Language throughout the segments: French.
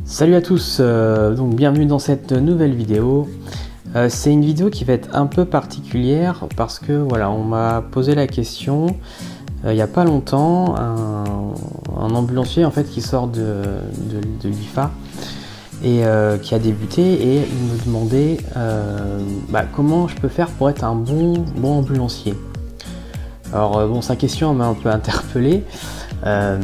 Salut à tous, donc bienvenue dans cette nouvelle vidéo. C'est une vidéo qui va être un peu particulière parce que voilà, on m'a posé la question il n'y a pas longtemps, un ambulancier en fait qui sort de l'IFA et qui a débuté, et il me demandait comment je peux faire pour être un bon ambulancier. Alors bon, sa question m'a un peu interpellé. En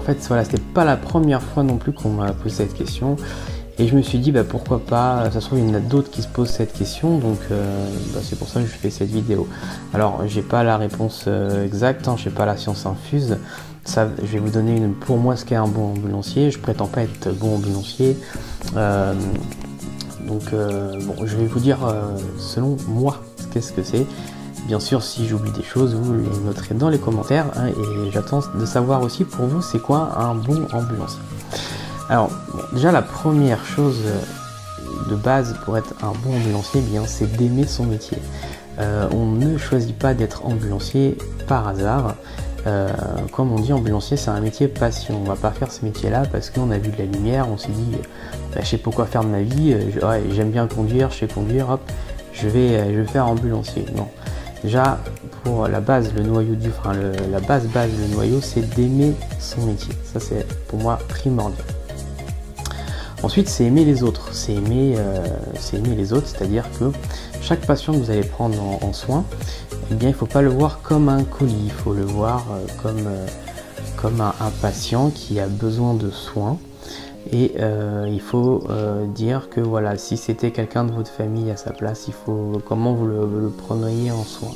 fait voilà, c'était pas la première fois non plus qu'on m'a posé cette question, et je me suis dit pourquoi pas, ça se trouve il y en a d'autres qui se posent cette question, donc c'est pour ça que je fais cette vidéo. Alors j'ai pas la réponse exacte, hein, j'ai pas la science infuse, ça, je vais vous donner pour moi ce qu'est un bon ambulancier. Je prétends pas être bon ambulancier, je vais vous dire selon moi qu'est-ce que c'est. Bien sûr, si j'oublie des choses, vous les noterez dans les commentaires, hein, et j'attends de savoir aussi pour vous c'est quoi un bon ambulancier. Alors, déjà la première chose de base pour être un bon ambulancier, c'est d'aimer son métier. On ne choisit pas d'être ambulancier par hasard. Comme on dit, ambulancier c'est un métier passion. On va pas faire ce métier là parce qu'on a vu de la lumière, on s'est dit je sais pas quoi faire de ma vie, j'aime bien conduire, je sais conduire, hop, je vais faire ambulancier. Non. Déjà, pour la base, le noyau le noyau, c'est d'aimer son métier. Ça, c'est pour moi primordial. Ensuite, c'est aimer les autres. C'est aimer les autres, c'est-à-dire que chaque patient que vous allez prendre en soin, il ne faut pas le voir comme un colis. Il faut le voir comme un patient qui a besoin de soins. Et il faut dire que voilà, si c'était quelqu'un de votre famille à sa place, comment vous le prendriez en soin.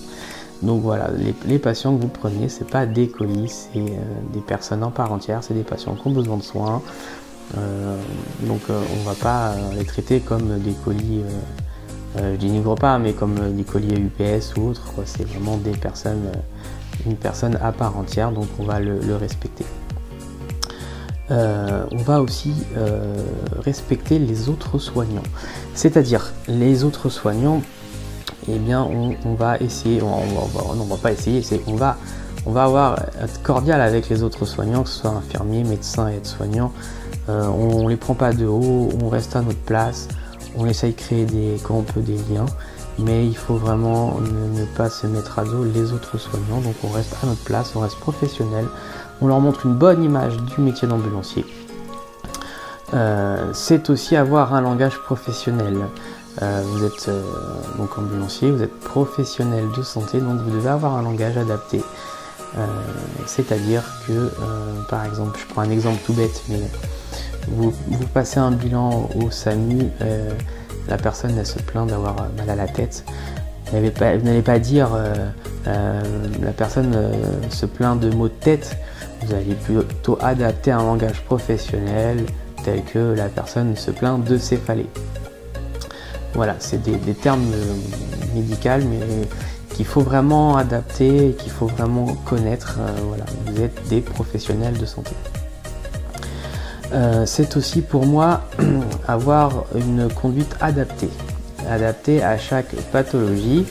Donc voilà, les patients que vous prenez, c'est pas des colis, c'est des personnes en part entière, c'est des patients qui ont besoin de soins. On va pas les traiter comme des colis, je dénigre pas, mais comme des colis UPS ou autres, quoi. C'est vraiment des personnes, une personne à part entière, donc on va le respecter. On va aussi respecter les autres soignants, c'est-à-dire les autres soignants, on va essayer, on va être cordial avec les autres soignants, que ce soit infirmiers, médecins et aides-soignants. On les prend pas de haut, on reste à notre place, on essaye de créer quand on peut des liens, mais il faut vraiment ne pas se mettre à dos les autres soignants. Donc on reste à notre place, on reste professionnel. On leur montre une bonne image du métier d'ambulancier. C'est aussi avoir un langage professionnel. Vous êtes donc ambulancier, vous êtes professionnel de santé, donc vous devez avoir un langage adapté. C'est-à-dire que, par exemple, je prends un exemple tout bête, mais vous passez un bilan au SAMU, la personne elle se plaint d'avoir mal à la tête. Vous n'allez pas dire la personne se plaint de maux de tête. Vous allez plutôt adapter un langage professionnel tel que la personne se plaint de céphalée. Voilà, c'est des termes médicaux, mais qu'il faut vraiment adapter et qu'il faut vraiment connaître. Voilà, vous êtes des professionnels de santé. C'est aussi pour moi avoir une conduite adaptée à chaque pathologie,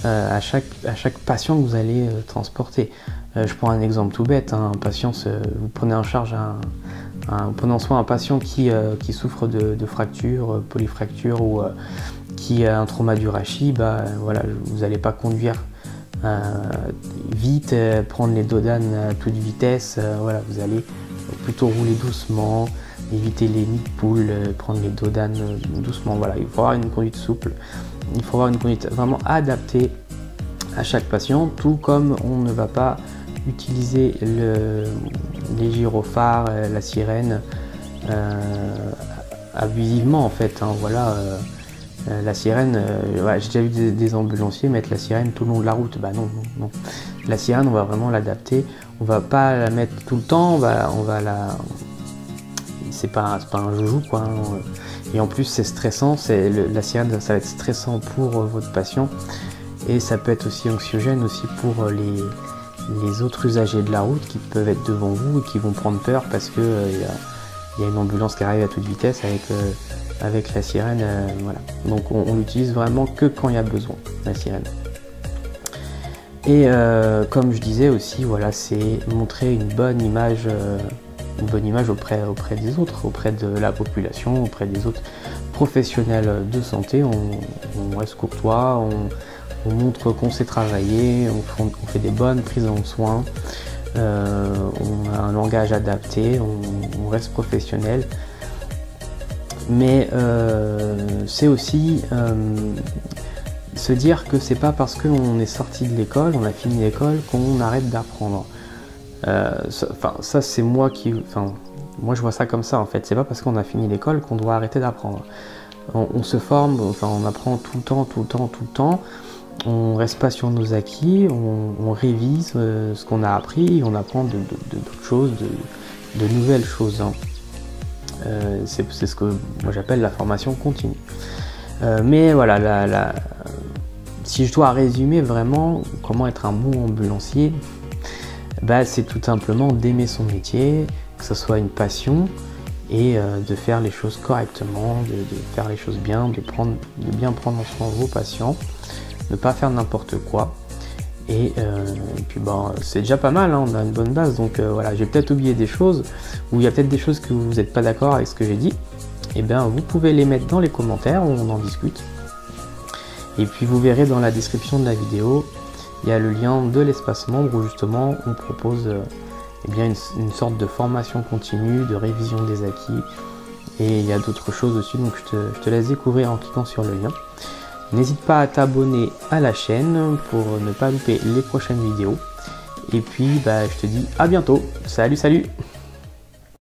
à chaque patient que vous allez transporter. Je prends un exemple tout bête, hein, un patient, vous prenez en charge vous prenez en soin un patient qui souffre de fractures, polyfractures, ou qui a un trauma du rachis. Voilà, vous n'allez pas conduire vite, prendre les dodanes à toute vitesse. Voilà, vous allez plutôt rouler doucement, éviter les nids de poules, prendre les dodanes doucement. Voilà, il faut avoir une conduite souple, il faut avoir une conduite vraiment adaptée à chaque patient, tout comme on ne va pas utiliser les gyrophares, la sirène abusivement en fait, hein. Voilà, la sirène, j'ai déjà vu des ambulanciers mettre la sirène tout le long de la route. Non. La sirène, on va vraiment l'adapter, on va pas la mettre tout le temps, c'est pas un joujou, quoi, hein. Et en plus c'est stressant, la sirène ça va être stressant pour votre patient, et ça peut être aussi anxiogène aussi pour les autres usagers de la route qui peuvent être devant vous et qui vont prendre peur parce que il y a une ambulance qui arrive à toute vitesse avec la sirène. Voilà. Donc on l'utilise vraiment que quand il y a besoin, la sirène. Et comme je disais aussi, voilà, c'est montrer une bonne image une bonne image auprès des autres, auprès de la population, auprès des autres professionnels de santé. On reste courtois, on montre qu'on sait travailler, on fait des bonnes prises en soins, on a un langage adapté, on reste professionnel. Mais c'est aussi se dire que c'est pas parce qu'on est sorti de l'école, on a fini l'école, qu'on arrête d'apprendre. Ça c'est moi moi je vois ça comme ça en fait. C'est pas parce qu'on a fini l'école qu'on doit arrêter d'apprendre. On se forme, on apprend tout le temps. On reste pas sur nos acquis, on révise ce qu'on a appris, on apprend d'autres choses, de nouvelles choses. Hein. C'est ce que moi j'appelle la formation continue. Mais voilà, si je dois résumer vraiment comment être un bon ambulancier, c'est tout simplement d'aimer son métier, que ce soit une passion, et de faire les choses correctement, de faire les choses bien, de bien prendre en soin vos patients, ne pas faire n'importe quoi. Et puis c'est déjà pas mal, hein, on a une bonne base. Donc voilà, j'ai peut-être oublié des choses, ou il y a peut-être des choses que vous n'êtes pas d'accord avec ce que j'ai dit. Et bien vous pouvez les mettre dans les commentaires, on en discute. Et puis vous verrez dans la description de la vidéo, il y a le lien de l'espace membre où justement on propose une sorte de formation continue, de révision des acquis. Et il y a d'autres choses aussi, donc je te laisse découvrir en cliquant sur le lien. N'hésite pas à t'abonner à la chaîne pour ne pas louper les prochaines vidéos. Et puis je te dis à bientôt. Salut!